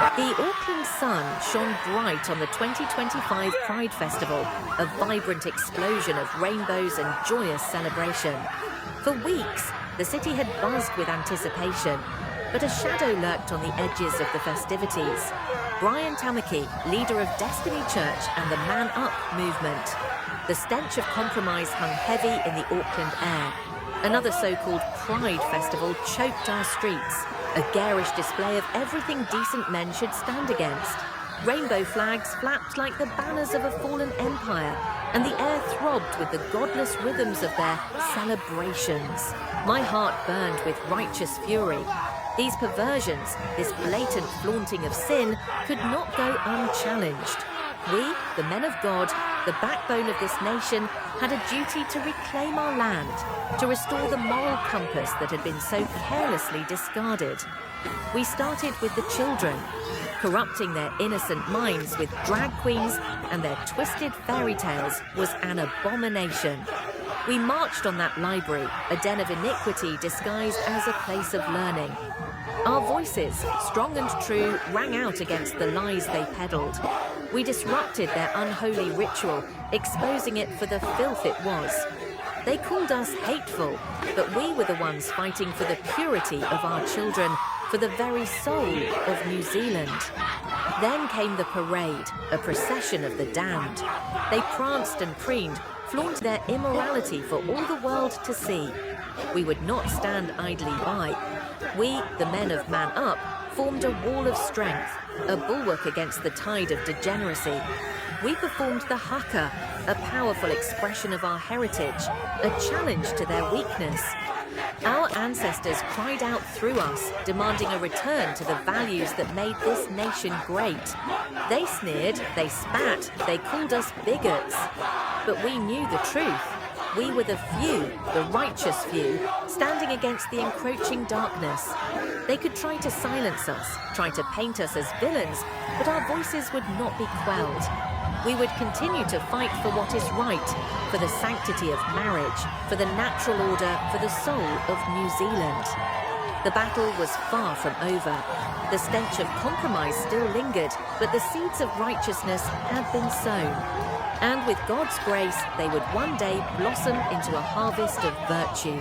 The Auckland sun shone bright on the 2025 Pride Festival, a vibrant explosion of rainbows and joyous celebration. For weeks, the city had buzzed with anticipation, but a shadow lurked on the edges of the festivities. Tamaki, leader of Destiny Church and the Man Up movement. The stench of compromise hung heavy in the Auckland air. Another so-called Pride Festival choked our streets, a garish display of everything decent men should stand against. Rainbow flags flapped like the banners of a fallen empire, and the air throbbed with the godless rhythms of their celebrations. My heart burned with righteous fury. These perversions, this blatant flaunting of sin, could not go unchallenged. We, the men of God, the backbone of this nation, had a duty to reclaim our land, to restore the moral compass that had been so carelessly discarded. We started with the children, corrupting their innocent minds with drag queens and their twisted fairy tales was an abomination. We marched on that library, a den of iniquity disguised as a place of learning. Our voices, strong and true, rang out against the lies they peddled. We disrupted their unholy ritual, exposing it for the filth it was. They called us hateful, but we were the ones fighting for the purity of our children, for the very soul of New Zealand. Then came the parade, a procession of the damned. They pranced and preened, flaunted their immorality for all the world to see. We would not stand idly by. We, the men of Man Up, formed a wall of strength, a bulwark against the tide of degeneracy. We performed the Haka, a powerful expression of our heritage, a challenge to their weakness. Our ancestors cried out through us, demanding a return to the values that made this nation great. They sneered, they spat, they called us bigots. But we knew the truth. We were the few, the righteous few, standing against the encroaching darkness. They could try to silence us, try to paint us as villains, but our voices would not be quelled. We would continue to fight for what is right, for the sanctity of marriage, for the natural order, for the soul of New Zealand. The battle was far from over. The stench of compromise still lingered, but the seeds of righteousness had been sown. And with God's grace, they would one day blossom into a harvest of virtue.